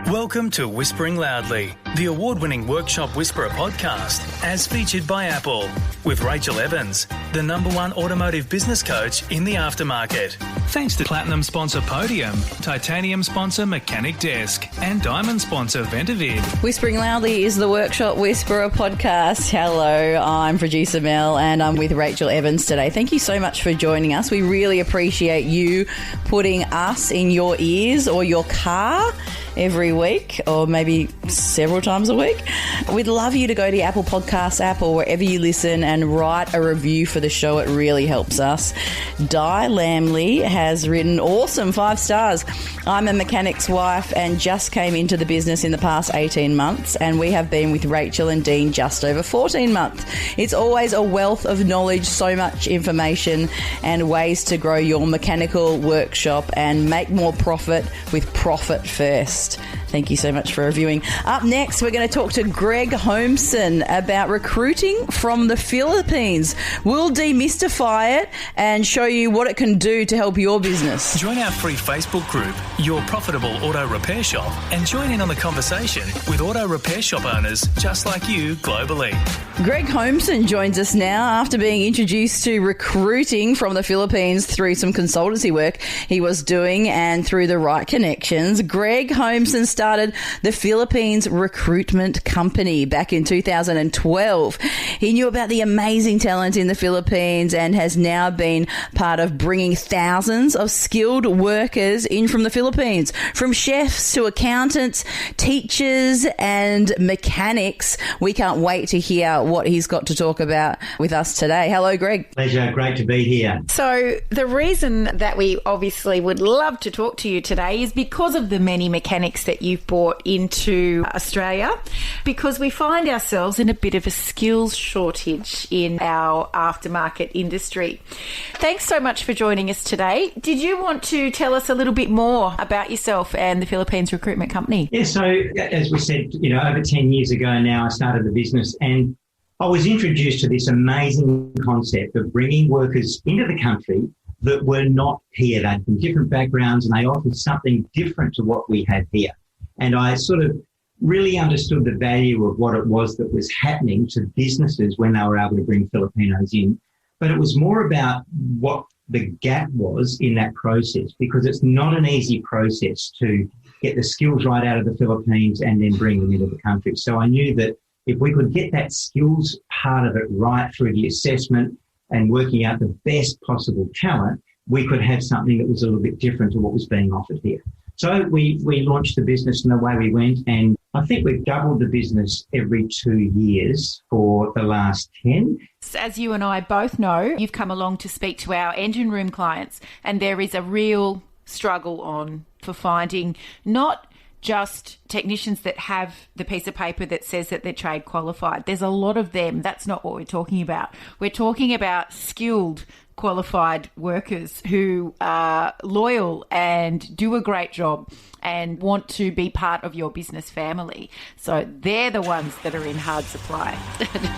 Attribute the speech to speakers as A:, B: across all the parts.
A: Welcome to Whispering Loudly, the award-winning Workshop Whisperer podcast, as featured by Apple, with Rachel Evans, the #1 automotive business coach in the aftermarket. Thanks to Platinum sponsor Podium, Titanium sponsor Mechanic Desk, and Diamond sponsor Ventavid.
B: Whispering Loudly is the Workshop Whisperer podcast. Hello, I'm producer Mel, and I'm with Rachel Evans today. Thank you so much for joining us. We really appreciate you putting us in your ears or your car every week, or maybe several times a week. We'd love you to go to the Apple Podcasts app or wherever you listen and write a review for the show. It really helps us. Di Lamley has written, awesome, 5 stars. I'm a mechanic's wife and just came into the business in the past 18 months, and we have been with Rachel and Dean just over 14 months. It's always a wealth of knowledge, so much information and ways to grow your mechanical workshop and make more profit with Profit First. Thank you so much for reviewing. Up next, we're going to talk to Greg Holmsen about recruiting from the Philippines. We'll demystify it and show you what it can do to help your business.
A: Join our free Facebook group, Your Profitable Auto Repair Shop, and join in on the conversation with auto repair shop owners just like you globally.
B: Greg Holmsen joins us now after being introduced to recruiting from the Philippines through some consultancy work he was doing and through the right connections. Greg Holmsen started the Philippines Recruitment Company back in 2012. He knew about the amazing talent in the Philippines and has now been part of bringing thousands of skilled workers in from the Philippines, from chefs to accountants, teachers and mechanics. We can't wait to hear what he's got to talk about with us today. Hello, Greg.
C: Pleasure. Great to be here.
D: So the reason that we obviously would love to talk to you today is because of the many mechanics that you've brought into Australia, because we find ourselves in a bit of a skills shortage in our aftermarket industry. Thanks so much for joining us today. Did you want to tell us a little bit more about yourself and the Philippines Recruitment Company?
C: Yeah, so as we said, over 10 years ago now, I started the business, and I was introduced to this amazing concept of bringing workers into the country that were not here. They're from different backgrounds and they offered something different to what we had here. And I sort of really understood the value of what it was that was happening to businesses when they were able to bring Filipinos in. But it was more about what the gap was in that process, because it's not an easy process to get the skills right out of the Philippines and then bring them into the country. So I knew that if we could get that skills part of it right through the assessment and working out the best possible talent, we could have something that was a little bit different to what was being offered here. So we launched the business and the way we went, and I think we've doubled the business every 2 years for the last 10.
D: As you and I both know, you've come along to speak to our engine room clients, and there is a real struggle on for finding not just technicians that have the piece of paper that says that they're trade qualified. There's a lot of them. That's not what we're talking about. We're talking about skilled, qualified workers who are loyal and do a great job and want to be part of your business family. So they're the ones that are in hard supply.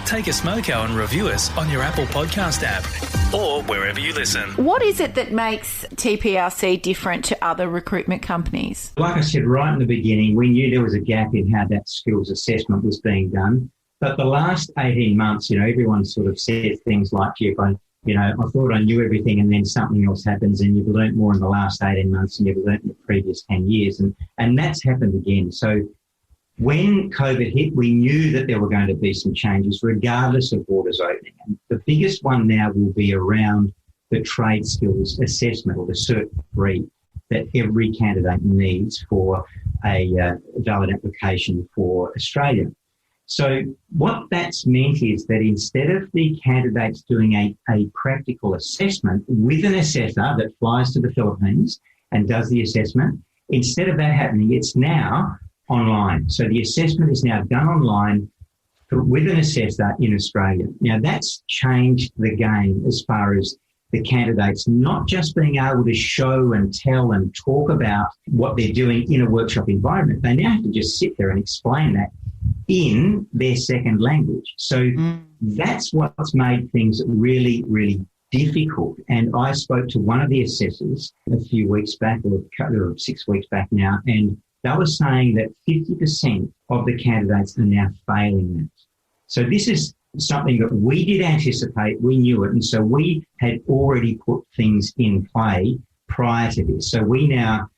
A: Take a smoko and review us on your Apple Podcast app or wherever you listen.
D: What is it that makes TPRC different to other recruitment companies?
C: Like I said right in the beginning, we knew there was a gap in how that skills assessment was being done. But the last 18 months, everyone sort of said things like, I thought I knew everything and then something else happens, and you've learnt more in the last 18 months than you've learnt in the previous 10 years. And that's happened again. So when COVID hit, we knew that there were going to be some changes regardless of borders opening. And the biggest one now will be around the trade skills assessment, or the Cert 3, that every candidate needs for a valid application for Australia. So what that's meant is that instead of the candidates doing a practical assessment with an assessor that flies to the Philippines and does the assessment, instead of that happening, it's now online. So the assessment is now done online with an assessor in Australia. Now that's changed the game as far as the candidates not just being able to show and tell and talk about what they're doing in a workshop environment. They now have to just sit there and explain that in their second language. So that's what's made things really, really difficult. And I spoke to one of the assessors a few weeks back, or 6 weeks back now, and they were saying that 50% of the candidates are now failing that. So this is something that we did anticipate, we knew it, and so we had already put things in play prior to this. So we now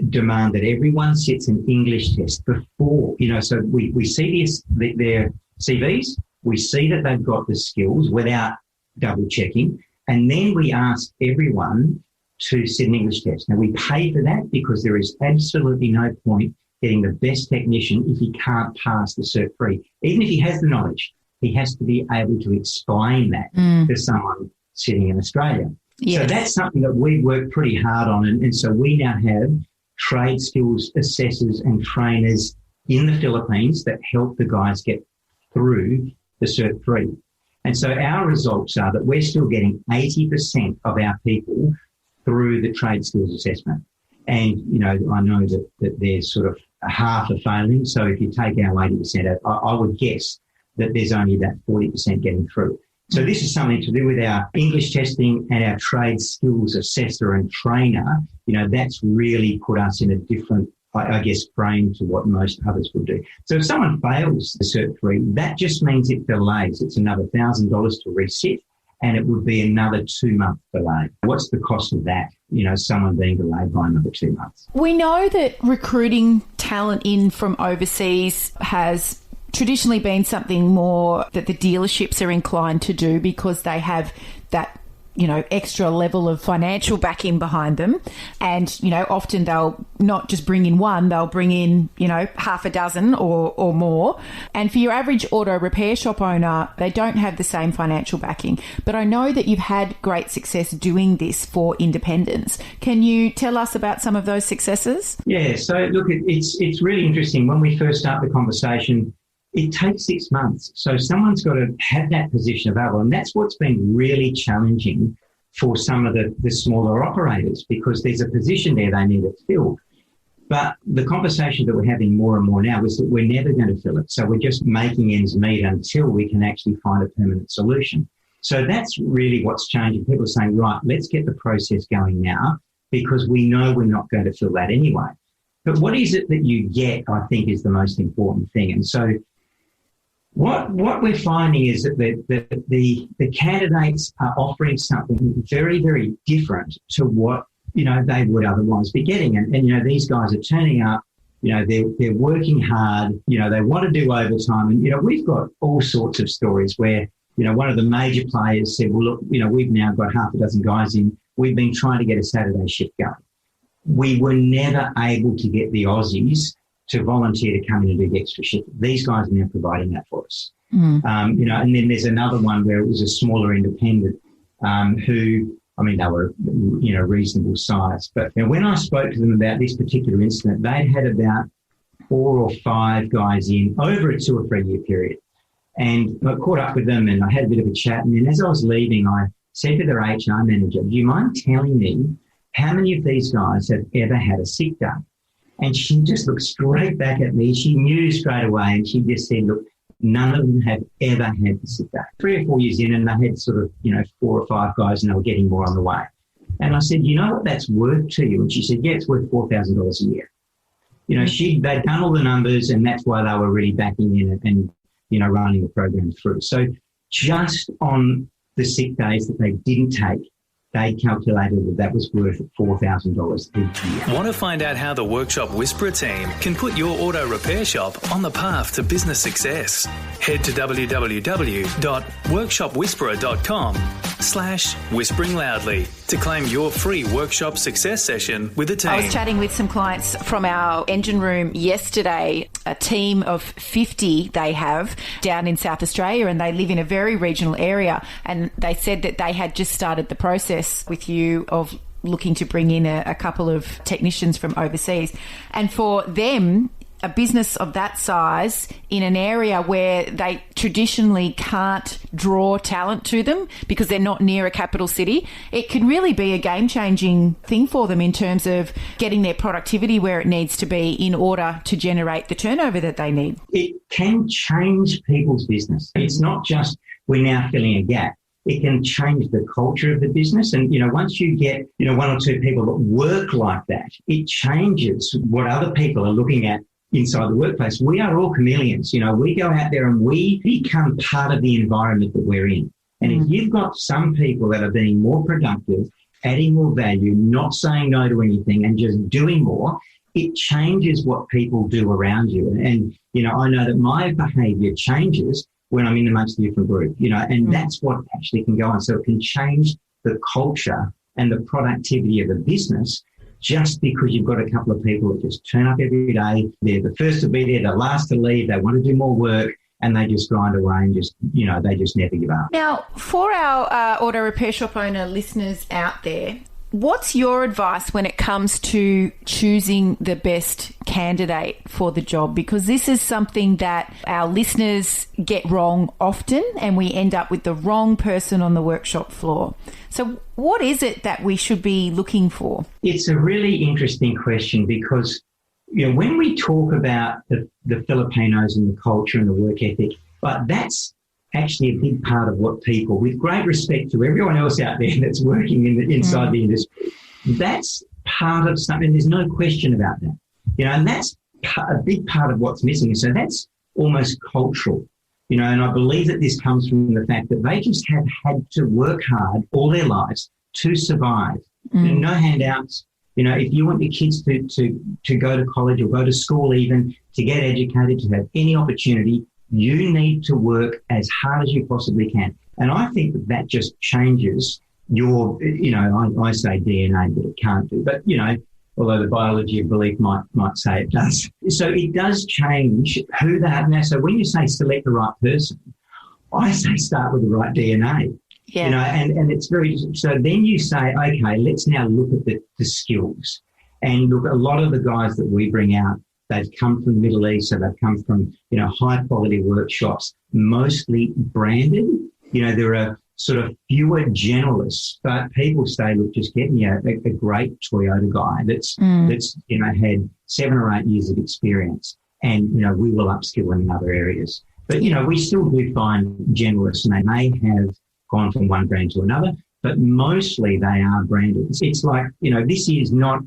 C: demand that everyone sits an English test before, so we see their CVs, we see that they've got the skills without double checking, and then we ask everyone to sit an English test. Now, we pay for that because there is absolutely no point getting the best technician if he can't pass the Cert 3. Even if he has the knowledge, he has to be able to explain that to someone sitting in Australia. Yes. So that's something that we work pretty hard on. And so we now have trade skills assessors and trainers in the Philippines that help the guys get through the Cert 3. And so our results are that we're still getting 80% of our people through the trade skills assessment. And, I know that there's sort of half are failing. So if you take our 80% out, I would guess that there's only about 40% getting through. So this is something to do with our English testing and our trade skills assessor and trainer. That's really put us in a different, I guess, frame to what most others would do. So if someone fails the Cert 3, that just means it delays. It's another $1,000 to resit, and it would be another 2-month delay. What's the cost of that? Someone being delayed by another 2 months.
D: We know that recruiting talent in from overseas has traditionally been something more that the dealerships are inclined to do because they have that, extra level of financial backing behind them. And, often they'll not just bring in one, they'll bring in, half a dozen or more. And for your average auto repair shop owner, they don't have the same financial backing. But I know that you've had great success doing this for independents. Can you tell us about some of those successes?
C: Yeah, so look, it's really interesting. When we first start the conversation, it takes 6 months. So someone's got to have that position available. And that's what's been really challenging for some of the smaller operators, because there's a position there they need it filled. But the conversation that we're having more and more now is that we're never going to fill it. So we're just making ends meet until we can actually find a permanent solution. So that's really what's changing. People are saying, right, let's get the process going now, because we know we're not going to fill that anyway. But what is it that you get, I think, is the most important thing. And so what we're finding is that the candidates are offering something very, very different to what, they would otherwise be getting. And these guys are turning up, they're working hard, they want to do overtime. And, we've got all sorts of stories where, one of the major players said, well, look, we've now got half a dozen guys in. We've been trying to get a Saturday shift going. We were never able to get the Aussies to volunteer to come in and do the extra shift. These guys are now providing that for us. And then there's another one where it was a smaller independent who, they were, reasonable size. But when I spoke to them about this particular incident, they'd had about 4 or 5 guys in over a 2 or 3 year period. And I caught up with them and I had a bit of a chat. And then as I was leaving, I said to their HR manager, do you mind telling me how many of these guys have ever had a sick day? And she just looked straight back at me. She knew straight away, and she just said, look, none of them have ever had a sick day. 3 or 4 years in, and they had sort of, 4 or 5 guys, and they were getting more on the way. And I said, you know what that's worth to you? And she said, yeah, it's worth $4,000 a year. They'd done all the numbers, and that's why they were really backing in and running the program through. So just on the sick days that they didn't take, they calculated that was worth $4,000 each year.
A: Want to find out how the Workshop Whisperer team can put your auto repair shop on the path to business success? Head to www.workshopwhisperer.com/whispering loudly to claim your free workshop success session with the team.
D: I was chatting with some clients from our engine room yesterday, a team of 50 they have down in South Australia, and they live in a very regional area. And they said that they had just started the process with you of looking to bring in a couple of technicians from overseas. And for them, a business of that size in an area where they traditionally can't draw talent to them because they're not near a capital city, it can really be a game-changing thing for them in terms of getting their productivity where it needs to be in order to generate the turnover that they need.
C: It can change people's business. It's not just we're now filling a gap. It can change the culture of the business. And, once you get, one or two people that work like that, it changes what other people are looking at inside the workplace. We are all chameleons. We go out there and we become part of the environment that we're in. And if you've got some people that are being more productive, adding more value, not saying no to anything and just doing more, it changes what people do around you. And, I know that my behaviour changes when I'm in amongst a different group, and that's what actually can go on. So it can change the culture and the productivity of a business just because you've got a couple of people that just turn up every day. They're the first to be there, the last to leave. They want to do more work and they just grind away and just, they just never give up.
D: Now, for our auto repair shop owner listeners out there, what's your advice when it comes to choosing the best candidate for the job? Because this is something that our listeners get wrong often and we end up with the wrong person on the workshop floor. So what is it that we should be looking for?
C: It's a really interesting question because, when we talk about the Filipinos and the culture and the work ethic, but that's actually a big part of what people, with great respect to everyone else out there that's working inside the industry, that's part of something. There's no question about that. And that's a big part of what's missing. So that's almost cultural, and I believe that this comes from the fact that they just have had to work hard all their lives to survive. No handouts. If you want your kids to go to college or go to school even, to get educated, to have any opportunity, you need to work as hard as you possibly can. And I think that just changes your, I say DNA, but it can't do. But, although the biology of belief might say it does. So it does change who they are. Now, so when you say select the right person, I say start with the right DNA. Yeah. And it's very, so then you say, okay, let's now look at the skills. And look, a lot of the guys that we bring out, they've come from the Middle East, so they've come from, high quality workshops, mostly branded. There are sort of fewer generalists, but people say, look, just get me a great Toyota guy that's had 7 or 8 years of experience, and, we will upskill in other areas. But, we still do find generalists, and they may have gone from one brand to another, but mostly they are branded. It's like, this is not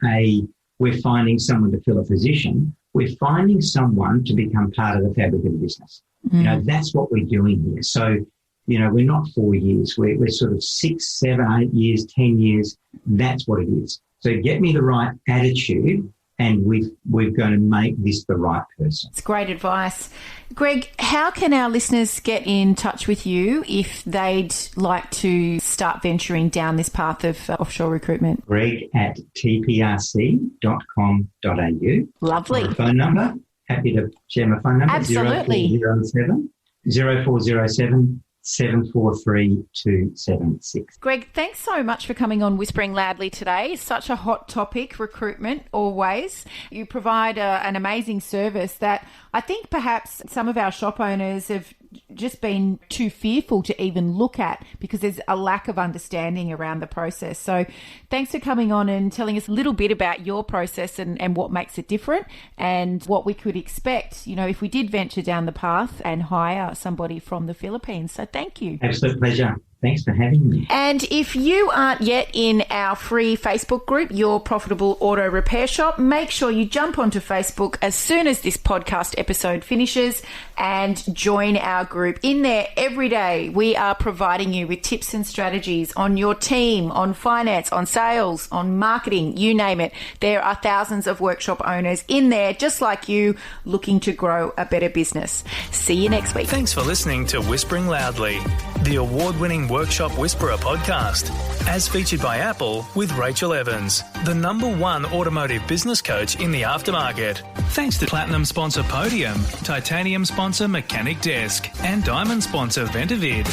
C: we're finding someone to fill a position. We're finding someone to become part of the fabric of the business. That's what we're doing here. So, we're not 4 years. We're sort of 6, 7, 8 years, 10 years. That's what it is. So get me the right attitude and we're going to make this the right person.
D: It's great advice. Greg, how can our listeners get in touch with you if they'd like to start venturing down this path of offshore recruitment?
C: Greg at tprc.com.au.
D: Lovely.
C: Or a phone number. Happy to share my phone number.
D: Absolutely.
C: 0407 743-276.
D: Greg, thanks so much for coming on Whispering Loudly today. Such a hot topic, recruitment, always. You provide an amazing service that I think perhaps some of our shop owners have just been too fearful to even look at because there's a lack of understanding around the process. So thanks for coming on and telling us a little bit about your process and what makes it different and what we could expect, if we did venture down the path and hire somebody from the Philippines. So thank you.
C: Absolute pleasure. Thanks for having me.
D: And if you aren't yet in our free Facebook group, Your Profitable Auto Repair Shop, make sure you jump onto Facebook as soon as this podcast episode finishes and join our group. In there every day, we are providing you with tips and strategies on your team, on finance, on sales, on marketing, you name it. There are thousands of workshop owners in there, just like you, looking to grow a better business. See you next week.
A: Thanks for listening to Whispering Loudly, the award-winning Workshop Whisperer podcast, as featured by Apple with Rachel Evans, the #1 automotive business coach in the aftermarket. Thanks to Platinum sponsor Podium, Titanium sponsor Mechanic Desk, and Diamond sponsor Ventavid.